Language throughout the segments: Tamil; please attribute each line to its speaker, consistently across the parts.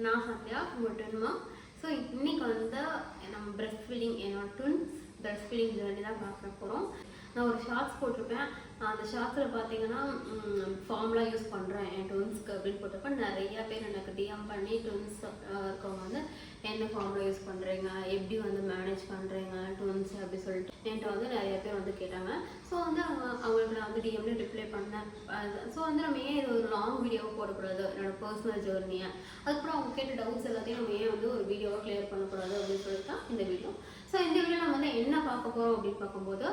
Speaker 1: நான் சத்யா உங்கள் ட்வின்மா. ஸோ இன்றைக்கி வந்து நம்ம பிரஸ்ட் ஃபீடிங் என்னோட ட்வின்ஸ் பிரஸ்ட் ஃபீடிங் ஜேர்னி தான் பார்க்க போகிறோம். நான் ஒரு ஷார்ட்ஸ் போட்டிருப்பேன். அந்த ஷார்ட்ஸில் பார்த்தீங்கன்னா ஃபார்ம்லாம் யூஸ் பண்ணுறேன் என் ட்வின்ஸ்க்கு அப்படின்னு போட்டிருப்பேன். நிறையா பேர் எனக்கு டிஎம் பண்ணி ட்வின்ஸ் இருக்கவங்க வந்து என்ன ஃபார்முலா யூஸ் பண்ணுறீங்க, எப்படி வந்து மேனேஜ் பண்ணுறீங்க ட்வின்ஸ் அப்படி சொல்லிட்டு என்கிட்ட வந்து நிறைய பேர் வந்து கேட்டாங்க. ஸோ வந்து அவங்களுக்கு நான் வந்து டிஎம்ல ரிப்ளை பண்ணேன். ஸோ வந்து நம்ம ஏன் இது ஒரு லாங் வீடியோவை போடக்கூடாது, என்னோட பர்சனல் ஜேர்னியை, அதுக்கப்புறம் அவங்க கேட்ட டவுட்ஸ் எல்லாத்தையும் நம்ம ஏன் வந்து ஒரு வீடியோவை கிளியர் பண்ணக்கூடாது அப்படின்னு சொல்லிட்டு தான் இந்த வீடியோ. ஸோ இந்த வீடியோ நம்ம வந்து என்ன பார்க்க போகிறோம் அப்படின்னு பார்க்கும்போது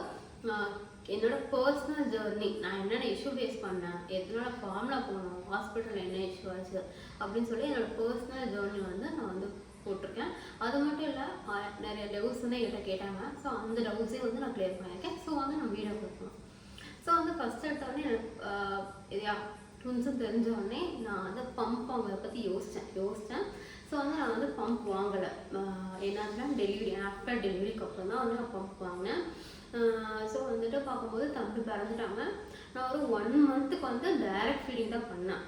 Speaker 1: என்னோட பர்சனல் ஜேர்னி, நான் என்னென்ன இஷ்யூ ஃபேஸ் பண்ணேன், எதனால ஃபார்முலா போனோம், ஹாஸ்பிட்டலில் என்ன இஷ்யூ ஆச்சு அப்படின்னு சொல்லி என்னோட பர்சனல் ஜேர்னி வந்து நான் வந்து போட்டிருக்கேன். அது மட்டும் இல்லை, நிறைய டவுட்ஸ் வந்து என்கிட்ட கேட்டாங்க. ஸோ அந்த டவுட்ஸே வந்து நான் கிளியர் பண்ணியிருக்கேன். ஸோ வந்து நம்ம வீடியோ கொடுப்போம். ஸோ வந்து ஃபஸ்ட் எடுத்தோடனே எனக்கு ட்வின்ஸும் தெரிஞ்சோடனே நான் வந்து பம்ப் வாங்குறத பற்றி யோசித்தேன். ஸோ வந்து நான் வந்து பம்ப் வாங்கலை. என்னன்னா டெலிவரி ஆஃப்டர் டெலிவரிக்கு அப்புறம் தான் வந்து நான் பம்ப் வாங்கினேன். ஸோ வந்துட்டு பார்க்கும்போது தம்பி பிறந்துட்டாங்க. நான் ஒரு 1 மந்த்துக்கு வந்து டைரக்ட் ஃபீடிங் தான் பண்ணேன்.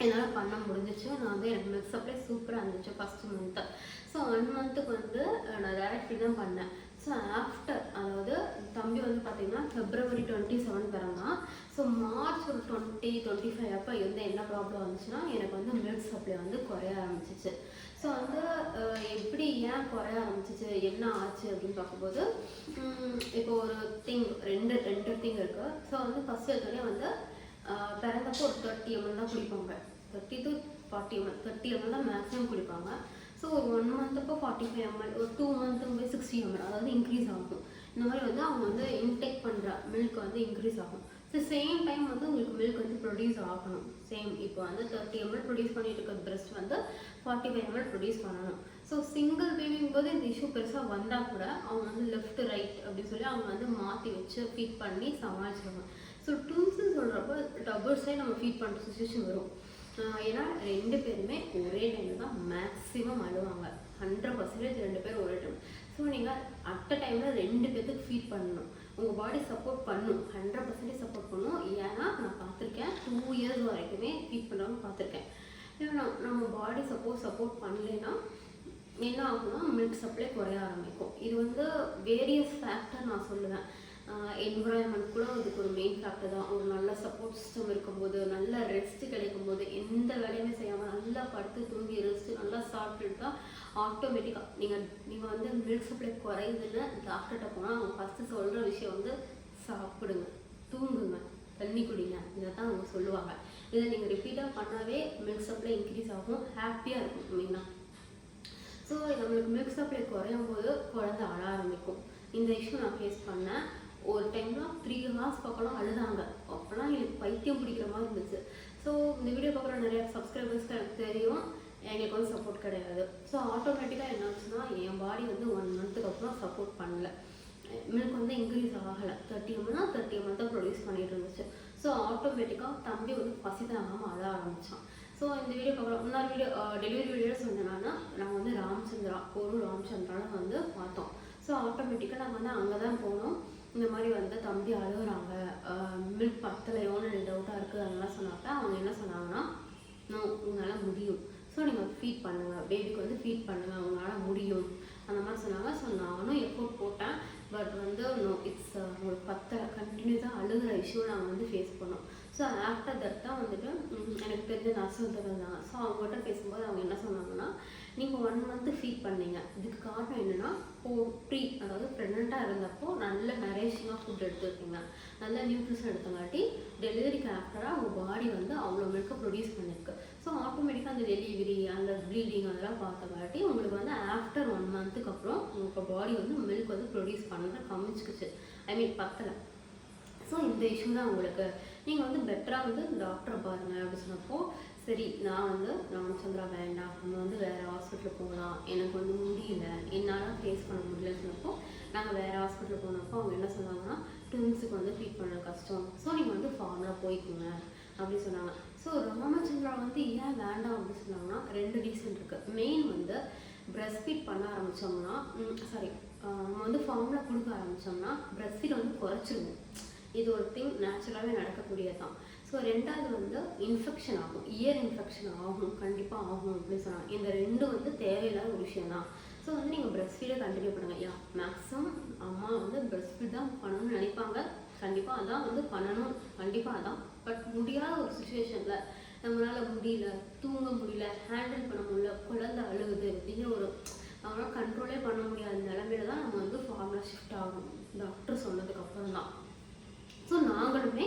Speaker 1: என்னால் பண்ண முடிஞ்சிச்சு. நான் வந்து எனக்கு மில்க் சப்ளை சூப்பராக இருந்துச்சு ஃபஸ்ட்டு மந்த்து. ஸோ 1 மந்த்துக்கு வந்து நான் டைரக்ட் ஃபீட் தான் பண்ணேன். ஸோ ஆஃப்டர், அதாவது தம்பி வந்து பார்த்திங்கன்னா February 27 பிறந்தான். ஸோ மார்ச் ஒரு 20-25 அப்போ வந்து என்ன ப்ராப்ளம் வந்துச்சுன்னா எனக்கு வந்து மில்க் சப்ளை வந்து குறைய ஆரம்பிச்சிச்சு. ஸோ வந்து எப்படி ஏன் குறைய ஆரம்பிச்சிச்சு, என்ன ஆச்சு அப்படின்னு பார்க்கும்போது இப்போ ஒரு ரெண்டு திங் இருக்குது. ஸோ வந்து ஃபஸ்ட் எடுத்தோடனே வந்து பிறந்தப்போ ஒரு 30 ml தான் குடிப்பாங்க. 30 to 40 ml, 30 ml தான் மேக்ஸிமம் குடிப்பாங்க. ஸோ ஒரு 1 மந்த்தப்போ 45 ml, ஒரு 2 மந்த்துக்கு போய் 60 ml, அதாவது இன்க்ரீஸ் ஆகும். இந்த மாதிரி வந்து அவங்க வந்து இன்டேக் பண்ணுற மில்க் வந்து இன்க்ரீஸ் ஆகும். ஸோ சேம் டைம் வந்து உங்களுக்கு மில்க் வந்து ப்ரொடியூஸ் ஆகணும். சேம் இப்போ வந்து 30 ml ப்ரொடியூஸ் பண்ணிட்டு இருக்க பிரெஸ்ட் வந்து 45 ml ப்ரொடியூஸ் பண்ணணும். ஸோ சிங்கிள் பேபிங் போது இந்த இஷ்யூ பெருசாக வந்தால் கூட அவங்க வந்து லெஃப்ட் ரைட் அப்படின்னு சொல்லி அவங்க வந்து மாற்றி வச்சு ஃபீட் பண்ணி சமாளிச்சிடுவாங்க. ஸோ ட்வின்ஸ்ன்னு சொல்கிறப்போ டபுள் சைட் நம்ம ஃபீட் பண்ணுற சுச்சுவேஷன் வரும். ஏன்னா 2 பேருமே ஒரே டைமில் தான் மேக்ஸிமம் அழுவாங்க. 100% 2 பேர் ஒரே டைம். ஸோ நீங்கள் அட் அ டைமில் 2 பேர்த்துக்கு ஃபீட் பண்ணணும். உங்கள் பாடி சப்போர்ட் பண்ணும், 100% சப்போர்ட் பண்ணும். ஏன்னா நான் பார்த்துருக்கேன், 2 இயர்ஸ் வரைக்குமே ஃபீட் பண்ணுறவங்க பார்த்துருக்கேன். ஏன்னா நம்ம பாடி சப்போர்ட் பண்ணலைன்னா என்ன ஆகும்னா மில்க் சப்ளை குறைய ஆரம்பிக்கும். இது வந்து வேரியஸ் ஃபேக்டர் நான் சொல்லுவேன். என்விரான்மெண்ட் கூட அதுக்கு ஒரு மெயின் ஃபேக்டர் தான். ஒரு நல்ல சப்போர்ட் சிஸ்டம் இருக்கும்போது, நல்ல ரெஸ்ட் கிடைக்கும்போது, எந்த வேலையுமே செய்யாமல் நல்லா படுத்து தூங்கி ரெஸ்ட்டு நல்லா சாப்பிட்டுட்டு தான் ஆட்டோமேட்டிக்காக நீங்கள் வந்து மில்க் சப்ளை குறையுதுன்னு டாக்டர்கிட்ட போனால் அவங்க ஃபஸ்ட்டு சொல்கிற விஷயம் வந்து சாப்பிடுங்க, தூங்குங்க, தண்ணி குடிங்க, இதை தான் அவங்க சொல்லுவாங்க. இதை நீங்கள் ரிப்பீட்டாக பண்ணாவே மில்க் சப்ளை இன்க்ரீஸ் ஆகும், ஹாப்பியாக இருக்கும் மெயினாக. ஸோ நம்மளுக்கு மில்க் சப்ளை குறையும் போது குழந்தை அழ ஆரம்பிக்கும். இந்த இஷ்யூ நான் ஃபேஸ் பண்ணேன். ஒரு டைம்லாம் 3 hours பக்கம்லாம் அழுதாங்க. அப்போலாம் எனக்கு பைத்தியம் பிடிக்கிற மாதிரி இருந்துச்சு. ஸோ இந்த வீடியோ பார்க்குற நிறையா சப்ஸ்கிரைபர்ஸ்க்கு எனக்கு தெரியும் எங்களுக்கு வந்து சப்போர்ட் கிடையாது. ஸோ ஆட்டோமேட்டிக்காக என்ன ஆச்சுன்னா என் பாடி வந்து 1 மந்த்துக்கு அப்புறம் சப்போர்ட் பண்ணல. மில்க் வந்து இன்க்ரீஸ் ஆகலை. 30 ml தான் ப்ரொடியூஸ் பண்ணிட்டு இருந்துச்சு. ஸோ ஆட்டோமேட்டிக்காக தம்பி வந்து பசி தாங்காமல் அழ ஆரம்பித்தான். ஸோ இந்த வீடியோ பார்க்குறோம். இன்னொரு வீடியோ டெலிவரி வீடியோஸ் சொன்னேன்னா நாங்கள் வந்து ராமச்சந்திராவில் வந்து பார்த்தோம். ஸோ ஆட்டோமேட்டிக்காக நாங்கள் வந்து அங்கே தான் போனோம். இந்த மாதிரி வந்து தம்பி அழுகுறாங்க, மில்க் பத்தலையோன்னு எனக்கு டவுட்டாக இருக்குது அதெல்லாம் சொன்னாக்க அவங்க என்ன சொன்னாங்கன்னா, உங்களால் முடியும், ஸோ நீங்கள் ஃபீட் பண்ணுங்கள், பேபிக்கு வந்து ஃபீட் பண்ணுங்கள், உங்களால் முடியும் அந்த மாதிரி சொன்னாங்க. ஸோ நானும் எஃபோர்ட் போட்டேன். பட் வந்து இட்ஸ் உங்களுக்கு பத்தலை, கண்டினியூஸாக அழுகிற இஷ்யூ நாங்கள் வந்து ஃபேஸ் பண்ணோம். ஸோ ஆஃப்டர் தட் தான் வந்துட்டு எனக்கு தெரிஞ்ச நர்ஸ் வந்து இருந்தாங்க. ஸோ அவங்ககிட்ட பேசும்போது அவங்க என்ன சொன்னாங்கன்னா, நீங்கள் 1 மந்த்து ஃபீட் பண்ணீங்க, இதுக்கு காரணம் என்னென்னா அதாவது ப்ரெக்னெண்ட்டாக இருந்தப்போ நல்ல நரேஷிங்காக ஃபுட் எடுத்துருக்கீங்க, நல்ல நியூட்ரிஷன் எடுத்தங்காட்டி டெலிவரிக்கு ஆஃப்டராக உங்கள் பாடி வந்து அவ்வளோ மில்க்கை ப்ரொடியூஸ் பண்ணியிருக்கு. ஸோ ஆட்டோமேட்டிக்காக அந்த டெலிவரி அந்த ப்ளீடிங் அதெல்லாம் பார்த்தங்காட்டி உங்களுக்கு வந்து ஆஃப்டர் 1 மந்த்துக்கு அப்புறம் உங்கள் பாடி வந்து மில்க் வந்து ப்ரொடியூஸ் பண்ண கம்மிச்சிக்குச்சு, பத்தலை. ஸோ இந்த இஷ்யூ தான் உங்களுக்கு, நீங்கள் வந்து பெட்டராக வந்து டாக்டரை பாருங்கள் அப்படின்னு சொன்னப்போ, சரி நான் வந்து ராமச்சந்திரா வேண்டாம், நம்ம வந்து வேறு ஹாஸ்பிட்டலுக்கு போகலாம், எனக்கு வந்து முடியல, என்னால் ஃபேஸ் பண்ண முடியலன்னு சொன்னப்போ நாங்கள் வேறு ஹாஸ்பிட்டலுக்கு போனப்போ அவங்க என்ன சொன்னாங்கன்னா, ட்வின்ஸுக்கு வந்து ஃபீட் பண்ண கஷ்டம், ஸோ நீங்கள் வந்து ஃபார்முலா போய்க்குங்க அப்படின்னு சொன்னாங்க. ஸோ ராமச்சந்திரா வந்து ஏன் வேண்டாம் அப்படின்னு சொன்னாங்கன்னா 2 ரீசன் இருக்குது. மெயின் வந்து பிரஸ்ட் ஃபீட் பண்ண ஆரம்பித்தோம்னா நம்ம வந்து ஃபார்முலா கொடுக்க ஆரம்பித்தோம்னா பிரஸ்ட் ஃபீட் வந்து குறைச்சிருவோம். இது ஒரு திங் நேச்சுரலாகவே நடக்கக்கூடியது தான். ஸோ ஸோ ரெண்டாவது வந்து இன்ஃபெக்ஷன் ஆகும், இயர் இன்ஃபெக்ஷன் ஆகும், கண்டிப்பாக ஆகும் அப்படின்னு சொன்னாங்க. இந்த ரெண்டும் வந்து தேவையில்லாத ஒரு விஷயம் தான். ஸோ வந்து நீங்கள் பிரஸ்ட் ஃபீடை கண்டினியூ பண்ணுங்கள். மேக்ஸிமம் அம்மா வந்து பிரஸ்ட் ஃபீட் தான் பண்ணணும்னு நினைப்பாங்க. கண்டிப்பாக அதான் வந்து பண்ணணும், கண்டிப்பாக அதான். பட் முடியாத ஒரு சுச்சுவேஷனில் நம்மளால் முடியல, தூங்க முடியல, ஹேண்டில் பண்ண முடியல, குழந்தை அழுகுது அப்படின்னு ஒரு நம்மளால் கண்ட்ரோலே பண்ண முடியாத நிலமையில தான் நம்ம வந்து ஃபார்முலா ஷிஃப்ட் ஆகணும், டாக்டர் சொன்னதுக்கப்புறம் தான். ஸோ நாங்களுமே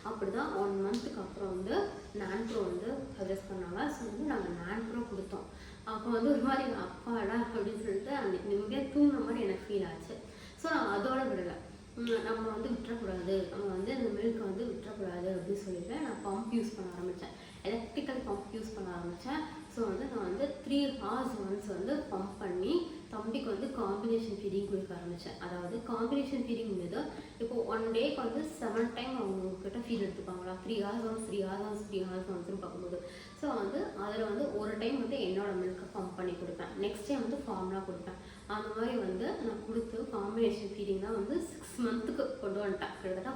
Speaker 1: அப்படி தான் 1 மந்த்துக்கு அப்புறம் வந்து நான்ப்ரோ வந்து சஜஸ்ட் பண்ணாங்க. ஸோ வந்து நாங்கள் நான்ப்ரோ கொடுத்தோம். அப்போ வந்து ஒரு மாதிரி அப்பாடா அப்படின்னு சொல்லிட்டு அன்றைக்கி நிம்மதியாக தூங்குற மாதிரி எனக்கு ஃபீல் ஆச்சு. ஸோ நான் அதோட விடலை, நம்ம வந்து விட்டுறக்கூடாது, நம்ம வந்து இந்த மில்க் வந்து விட்டுறக்கூடாது அப்படின்னு சொல்லிட்டு நான் பம்ப் யூஸ் பண்ண ஆரம்பித்தேன். எலக்ட்ரிக்கல் பம்ப் யூஸ் பண்ண ஆரம்பித்தேன். ஸோ வந்து நான் வந்து 3 hours ஒன்ஸ் வந்து பம்ப் பண்ணி தம்பிக்கு வந்து காம்பினேஷன் ஃபீடிங் கொடுக்க ஆரம்பித்தேன். அதாவது காம்பினேஷன் ஃபீடிங் மீது இப்போ 1 டேக்கு வந்து 7 டைம் அவங்கக்கிட்ட ஃபீட் எடுத்துப்பாங்களா, 3 hours once 3 hours once 3 hours ஒன்ஸ்னு பார்க்கும்போது. ஸோ வந்து அதில் வந்து ஒரு டைம் வந்து என்னோடய மில்கை பம்ப் பண்ணி கொடுப்பேன், நெக்ஸ்ட் டைம் வந்து ஃபார்முலா கொடுப்பேன். அந்த மாதிரி வந்து நான் கொடுத்து காம்பினேஷன் ஃபீடிங் தான் வந்து 6 மந்த்துக்கு கொண்டு வந்துட்டேன். கிட்டத்தட்ட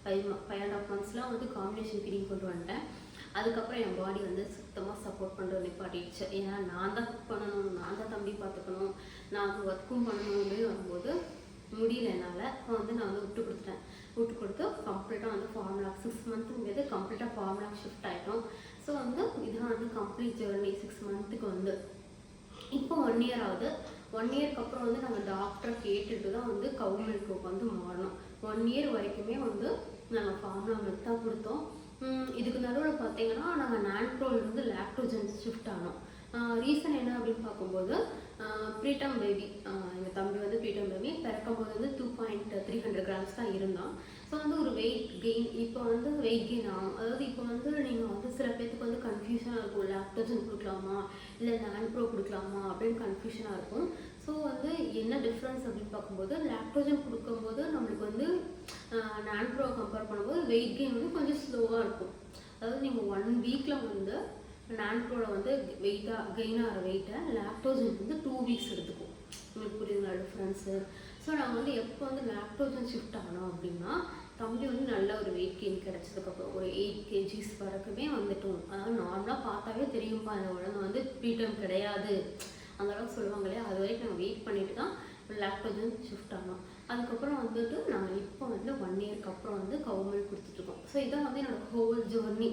Speaker 1: 5.5 monthsலாம் வந்து காம்பினேஷன் ஃபீடிங் கொண்டு வந்துட்டேன். அதுக்கப்புறம் என் பாடி வந்து சுத்தமாக சப்போர்ட் பண்ணுறது நிப்பாட்டிடுச்சு. ஏன்னா நான் தான் குக் பண்ணணும், நான் தான் தம்பி பார்த்துக்கணும், நான் ஒர்க்கும் பண்ணணும் அப்படின்னு வரும்போது முடியல என்னால். அப்போ வந்து நான் வந்து விட்டு கொடுத்து கம்ப்ளீட்டாக வந்து ஃபார்முலா 6 மந்த்துங்கிறது கம்ப்ளீட்டாக ஃபார்முலா ஷிஃப்ட் ஆகிட்டோம். ஸோ வந்து இதுதான் வந்து கம்ப்ளீட் ஜேர்னி 6 மந்த்துக்கு வந்து. இப்போ 1 year ஆகுது. 1 yearக்கு அப்புறம் வந்து நாங்கள் டாக்டரை கேட்டுட்டு தான் வந்து கவு மில்க்கு வந்து மாறணும். 1 year வரைக்குமே வந்து நாங்கள் ஃபார்முலா மில்க் தான் கொடுத்தோம். இதுக்கு நடுவில் பார்த்தீங்கன்னா நாங்கள் நான்ப்ரோலேருந்து லாக்டோஜன் ஷிஃப்ட் ஆனோம். ரீசன் என்ன அப்படின்னு பார்க்கும்போது ப்ரீடம் பேபி, எங்கள் தம்பி வந்து ப்ரீடம் பேபி பிறக்கும்போது வந்து 2.300 grams தான் இருந்தான். ஸோ வந்து ஒரு வெயிட் கெயின், இப்போ வந்து வெயிட் கெயின் ஆகும். அதாவது இப்போ வந்து நீங்கள் வந்து சில பேருக்கு வந்து கன்ஃபியூஷனாக இருக்கும், லாக்டோஜன் கொடுக்கலாமா இல்லை நான்ப்ரோ கொடுக்கலாமா அப்படின்னு கன்ஃபியூஷனாக இருக்கும். ஸோ வந்து என்ன டிஃப்ரென்ஸ் அப்படின்னு பார்க்கும்போது லாக்டோஜன் கொடுக்கும்போது நம்மளுக்கு வந்து நான்ப்ரோ கம்பேர் பண்ணும்போது வெயிட் கெயின் வந்து கொஞ்சம் ஸ்லோவாக இருக்கும். அதாவது நீங்கள் 1 வீக்கில் வந்து நான்ப்ரோவில் வந்து கெயின் ஆகிற வெயிட்டை லாக்டோஜன் வந்து 2 வீக்ஸ் எடுத்துக்கும். உங்களுக்கு புரியுதுங்களா டிஃப்ரென்ஸு? ஸோ நாங்கள் வந்து எப்போ வந்து லாக்டோஜன் ஷிஃப்ட் ஆனோம் அப்படின்னா தம்பி வந்து நல்ல ஒரு வெயிட் கெயின் கிடச்சதுக்கப்புறம் ஒரு 8 kgs வரைக்குமே வந்துட்டோம். அதாவது நார்மலாக பார்த்தாவே தெரியும்ப்பா அந்த உடம்பு வந்து ப்ரீடம் கிடையாது அந்த அளவுக்கு சொல்லுவாங்க இல்லையா, அது வரைக்கும் நாங்கள் வெயிட் பண்ணிட்டு தான் லாக்டோஜன் ஷிஃப்ட் ஆனோம். அதுக்கப்புறம் வந்துட்டு நாங்கள் இப்போ வந்து 1 yearக்கு அப்புறம் வந்து கவு மில்க் கொடுத்துட்ருக்கோம். ஸோ இதான் வந்து என்னோடய ஹோல் ஜர்னி.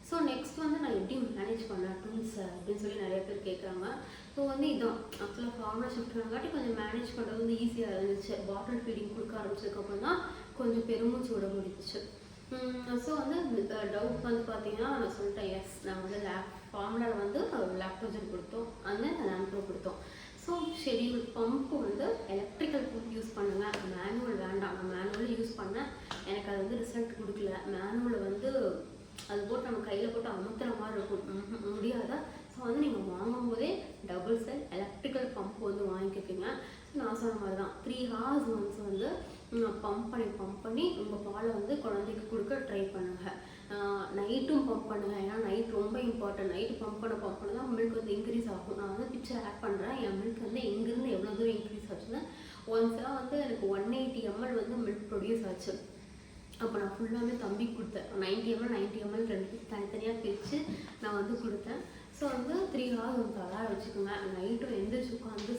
Speaker 1: ஸோ நெக்ஸ்ட் வந்து நான் எப்படி மேனேஜ் பண்ணேன் ட்வின்ஸ் அப்படின்னு சொல்லி நிறைய பேர் கேட்குறாங்க. ஸோ வந்து இதான் ஆக்சுவலாக ஃபார்முலா ஷிஃப்ட் ஆனங்காட்டி கொஞ்சம் மேனேஜ் பண்ணுறது வந்து ஈஸியாக இருந்துச்சு. பாட்டில் ஃபீடிங் கொடுக்க ஆரம்பிச்சதுக்கப்புறம் தான் கொஞ்சம் பெருமூச்சு விட முடிஞ்சிச்சு. ஸோ வந்து டவுட் வந்து பார்த்தீங்கன்னா நான் சொல்லிட்டேன், எஸ் நாங்கள் வந்து ஃபார்முலாவில் வந்து லாக்டோஜன் கொடுத்தோம், அந்த நான்ப்ரோ கொடுத்தோம். ஸோ ஷெடியூல் பம்ப்பு வந்து எலக்ட்ரிக்கல் பம்ப் யூஸ் பண்ணுங்கள், மேனுவல் வேண்டாம். நான் மேனுவல் யூஸ் பண்ணேன், எனக்கு அது வந்து ரிசல்ட் கொடுக்கல. மேனுவலில் வந்து அது போட்டு நம்ம கையில் போட்டு அமுத்துற மாதிரி இருக்கும், முடியாத. ஸோ வந்து நீங்கள் வாங்கும் போதே டபுள் செல் எலக்ட்ரிக்கல் பம்ப் வந்து வாங்கிக்கிங்க. நான் சொன்ன மாதிரி தான் 3 hours ஒன்ஸ் வந்து பம்ப் பண்ணி உங்கள் பாலை வந்து குழந்தைக்கு கொடுக்க ட்ரை பண்ணுங்கள். நைட்டும் பம்ப் பண்ணுங்கள், ஏன்னா நைட் ரொம்ப இம்பார்ட்டன்ட். நைட்டு பம்ப் பண்ண தான் மில்க் வந்து இன்க்ரீஸ் ஆகும். நான் வந்து பிக்சர் ஆட் பண்ணுறேன், என் மில்க் வந்து எங்கேருந்து எவ்வளோ தூரம் இன்க்ரீஸ் ஆச்சுன்னா ஒன்ஸ்லாம் வந்து எனக்கு 180 ml வந்து மில்க் ப்ரொடியூஸ் ஆச்சு. அப்போ நான் ஃபுல்லாகவே தம்பிக்கு கொடுத்தேன். 90 ml 2 தனித்தனியாக பிரித்து நான் வந்து கொடுத்தேன். ஸோ வந்து 3 hours வந்து அலாரம் வச்சுக்கோங்க. நைட்டும் எந்திரிச்சு உட்காந்து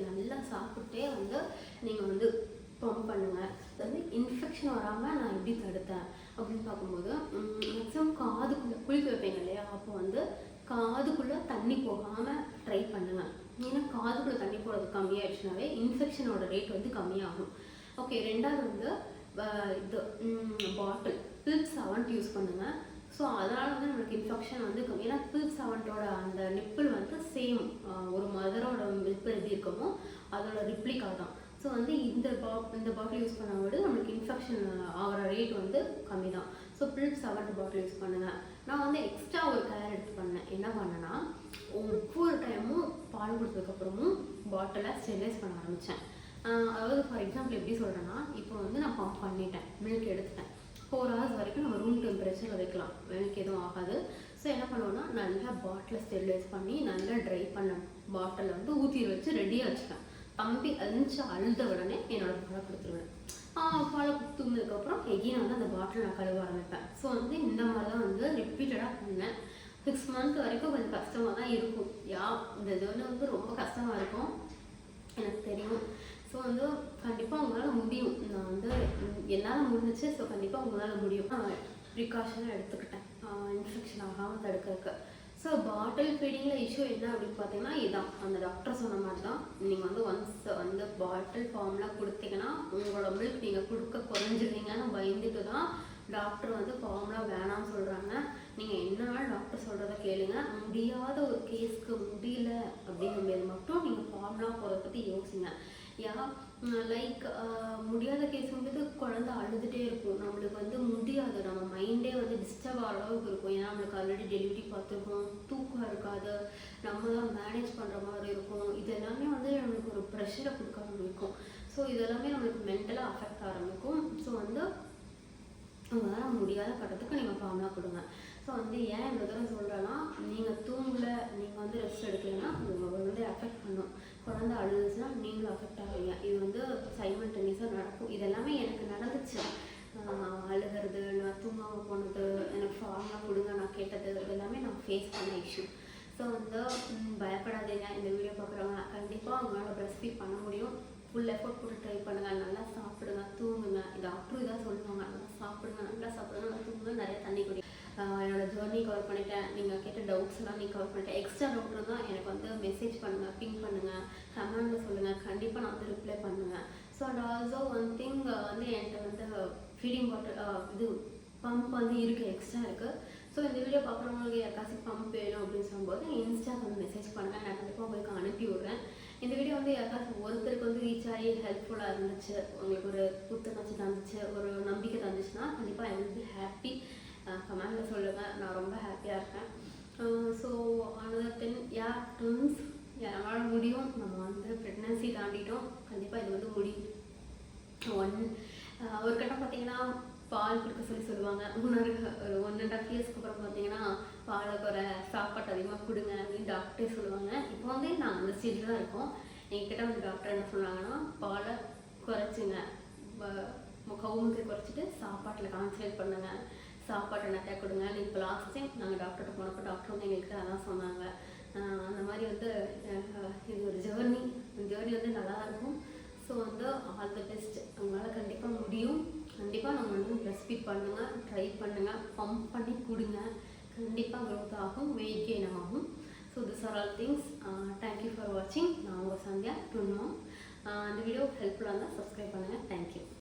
Speaker 1: நல்லா சாப்பிட்டே வந்து நீங்கள் வந்து பம்ப் பண்ணுங்கள். அது வந்து இன்ஃபெக்ஷன் வராமல் நான் எப்படி தடுத்தேன் அப்படின்னு பார்க்கும்போது மேக்ஸிமம் காதுக்குள்ளே குளிக்க வைப்பீங்க இல்லையா, அப்போ வந்து காதுக்குள்ளே தண்ணி போகாமல் ட்ரை பண்ணுங்கள். ஏன்னா காதுக்குள்ளே தண்ணி போகிறது கம்மியாகிடுச்சுனாவே இன்ஃபெக்ஷனோட ரேட் வந்து கம்மியாகும். ஓகே, ரெண்டாவது வந்து இது பாட்டில் பில்ப் செவன்ட் யூஸ் பண்ணுங்கள். ஸோ அதனால் வந்து நம்மளுக்கு இன்ஃபெக்ஷன் வந்து கம்மி. ஏன்னா பில்ப் செவன்ட்டோட அந்த நிப்பிள் வந்து சேம் ஒரு மதரோட நிப்பிள் எப்படி இருக்குமோ அதோட ரிப்ளிகா தான். ஸோ வந்து இந்த பாட்டில் யூஸ் பண்ணும்போது நம்மளுக்கு இன்ஃபெக்ஷன் ஆகிற ரேட் வந்து கம்மி தான். ஸோ பில்ப் செவன்ட் பாட்டில் யூஸ் பண்ணுங்கள். நான் வந்து எக்ஸ்ட்ரா ஒரு கேர் எடுத்து பண்ணேன். என்ன பண்ணேன்னா ஒவ்வொரு டைமும் பால் கொடுத்ததுக்கப்புறமும் பாட்டிலை ஸ்டெரிலைஸ் பண்ண ஆரம்பித்தேன். அதாவது ஃபார் எக்ஸாம்பிள் எப்படி சொல்கிறேன்னா, இப்போ வந்து நான் பம்ப் பண்ணிட்டேன், மில்க் எடுத்துட்டேன், 4 hours வரைக்கும் நம்ம ரூம் டெம்பரேச்சரில் வைக்கலாம், மில்க் எதுவும் ஆகாது. ஸோ என்ன பண்ணுவோன்னா நல்லா பாட்டிலை ஸ்டெரிலைஸ் பண்ணி நல்லா ட்ரை பண்ண பாட்டிலை வந்து ஊற்றி வச்சு ரெடியாக வச்சுப்பேன். தம்பி அழுத உடனே என்னோட பாலை கொடுத்துருவேன். பாலை கொடுத்துனதுக்கப்புறம் எகெயின் வந்து அந்த பாட்டில் நான் கழுவ ஆரம்பிப்பேன். ஸோ வந்து இந்த மாதிரி தான் வந்து ரிப்பீட்டடாக பண்ணேன். 6 மந்த் வரைக்கும் கொஞ்சம் கஷ்டமாக தான் இருக்கும். இந்த ஜேர்னி வந்து ரொம்ப கஷ்டமாக இருக்கும் எனக்கு தெரியும். ஸோ வந்து கண்டிப்பாக உங்களால் முடியும். நான் வந்து என்னால் முடிஞ்சிச்சு. ஸோ கண்டிப்பாக உங்களால் முடியும். ப்ரிகாஷனாக எடுத்துக்கிட்டேன் இன்ஃபெக்ஷன் ஆகாமல் தடுக்கிறதுக்கு. ஸோ பாட்டில் ஃபீடிங்கில் இஷ்யூ என்ன அப்படின்னு பார்த்தீங்கன்னா இதான், அந்த டாக்டர் சொன்ன மாதிரி தான். நீங்கள் வந்து ஒன்ஸ் வந்து பாட்டில் ஃபார்ம்லாம் கொடுத்தீங்கன்னா உங்களோட மில்க் நீங்கள் கொடுக்க குறைஞ்சிருவீங்கன்னு பயந்துட்டு தான் டாக்டர் வந்து ஃபார்ம்லாம் வேணாம்னு சொல்கிறாங்க. நீங்கள் என்னன்னாலும் டாக்டர் சொல்கிறத கேளுங்க. முடியாத ஒரு கேஸ்க்கு முடியல அப்படிங்கும்போது மட்டும் நீங்கள் ஃபார்ம்லாம் போகிறத பற்றி யோசிங்க. லைக் முடியாத கேஸுங்கிறது குழந்தை அழுதுகிட்டே இருக்கும். நம்மளுக்கு வந்து முடியாது, நம்ம மைண்டே வந்து டிஸ்டர்ப் ஆகிற அளவுக்கு இருக்கும். ஏன்னா நம்மளுக்கு ஆல்ரெடி டெலிவரி பார்த்துருக்கோம், தூக்கம் இருக்காது, நம்ம தான் மேனேஜ் பண்ணுற மாதிரி இருக்கும். இது எல்லாமே வந்து நம்மளுக்கு ஒரு ப்ரெஷரை கொடுக்க ஆரம்பிக்கும். ஸோ இதெல்லாமே நம்மளுக்கு மென்டலாக அஃபெக்ட் ஆரம்பிக்கும். ஸோ வந்து உங்களால் முடியாத கட்டத்துக்கு நீங்கள் ஃபார்ம்லாம் கொடுங்க. ஸோ வந்து ஏன் இந்த தடவை சொல்கிறேன்னா, நீங்கள் தூங்கலை, நீங்கள் வந்து ரெஸ்ட் எடுக்கலைன்னா உங்களை வந்து அஃபெக்ட் பண்ணும். குழந்தை அழுதுச்சுன்னா நீங்களும் அஃபெக்ட் ஆகுவீங்க. இது வந்து சைமல்டேனியஸாக நடக்கும். இது எல்லாமே எனக்கு நடந்துச்சு. அழுகிறது, நான் தூங்காமல் போனது, எனக்கு ஃபார்ம்லாம் கொடுங்க நான் கேட்டது, இது எல்லாமே நான் ஃபேஸ் பண்ண இஷ்யூ. ஸோ வந்து பயப்படாதீங்க. இந்த வீடியோ பார்க்குறவங்க கண்டிப்பாக அவங்களால ப்ரெஸ்ட் ஃபீட் பண்ண முடியும். ஃபுல் எஃபோர்ட் போட்டு ட்ரை பண்ணுங்கள். நல்லா சாப்பிடுங்க, தூங்குங்க. டாக்டரும் இதான் சொல்லுவாங்க, நல்லா சாப்பிடுங்க, நல்லா தூங்குங்க, நிறைய தண்ணி குடி. என்னோடய ஜேர்னி கவர் பண்ணிட்டேன். நீங்கள் கேட்ட டவுட்ஸ் எல்லாம் நீ கவர் பண்ணிட்டேன். எக்ஸ்ட்ரா டவுட் தான் எனக்கு வந்து மெசேஜ் பண்ணுங்கள், பிங் பண்ணுங்கள், கமெண்ட்டில் சொல்லுங்கள். கண்டிப்பாக நான் வந்து ரிப்ளை பண்ணுவேன். So and also one thing வந்து என்கிட்ட வந்து ஃபீடிங் பாட்டில் இது பம்ப் வந்து இருக்குது, எக்ஸ்ட்ரா இருக்குது. ஸோ இந்த வீடியோ பார்க்குறவங்களுக்கு யாருக்காச்சும் பம்ப் வேணும் அப்படின்னு சொல்லும்போது இன்ஸ்டாக்கு வந்து மெசேஜ் பண்ணுங்கள். நான் கண்டிப்பாக உங்களுக்கு அனுப்பி விட்றேன். இந்த வீடியோ வந்து யாருக்காச்சும் ஒருத்தருக்கு வந்து ரீச் ஆகி ஹெல்ப்ஃபுல்லாக இருந்துச்சு, உங்களுக்கு ஒரு புத்துணர்ச்சி தந்துச்சு, ஒரு நம்பிக்கை தந்துச்சுன்னா கண்டிப்பாக ஐ வில் பி ஹாப்பி. கமெண்டில் சொல்லுங்கள், நான் ரொம்ப ஹாப்பியாக இருக்கேன். ஸோ அனதர் திங், ட்வின்ஸ் நம்மளால் முடியும். நம்ம வந்து ப்ரெக்னன்சி தாண்டிட்டோம். கண்டிப்பாக இது வந்து முடியும். ஒரு கட்டம் பார்த்தீங்கன்னா பால் கொடுக்க சொல்லுவாங்க. ஒரு 1.5 இயர்ஸ்க்கு அப்புறம் பார்த்தீங்கன்னா பாலை குறை, சாப்பாட்டு அதிகமாக கொடுங்க அப்படின்னு டாக்டரே சொல்லுவாங்க. இப்போ வந்து நாங்கள் அந்த ஸ்டேஜில் தான் இருக்கோம். எங்ககிட்ட வந்து டாக்டர் என்ன சொன்னாங்கன்னா, பாலை குறைச்சிங்க, கவுமுக்கு குறைச்சிட்டு சாப்பாட்டில் கான்சன்ட்ரேட் பண்ணுங்க, சாப்பாட்டை நிறையா கொடுங்க. இப்போ லாஸ்ட் டைம் நாங்கள் டாக்டர்கிட்ட போனப்போ டாக்டர் வந்து எங்கள்கிட்ட அதான் சொன்னாங்க. அந்த மாதிரி வந்து இது ஒரு ஜேர்னி வந்து நல்லா இருக்கும். ஸோ வந்து ஆல் தி பெஸ்ட். உங்களால் கண்டிப்பாக முடியும். கண்டிப்பாக நம்ம வந்து ப்ரெஸ்ட் ஃபீட் பண்ணுங்கள், ட்ரை பண்ணுங்கள், பம்ப் பண்ணி கொடுங்க. கண்டிப்பாக க்ரோத் ஆகும், வெயிட் கெயின் ஆகும். So this are all things. Thank you for வாட்சிங். நான் உங்கள் சந்தியா, ட்வின் மாம். இந்த வீடியோ ஹெல்ப்ஃபுல்லாக இருந்தால் சப்ஸ்கிரைப் பண்ணுங்கள். தேங்க்யூ.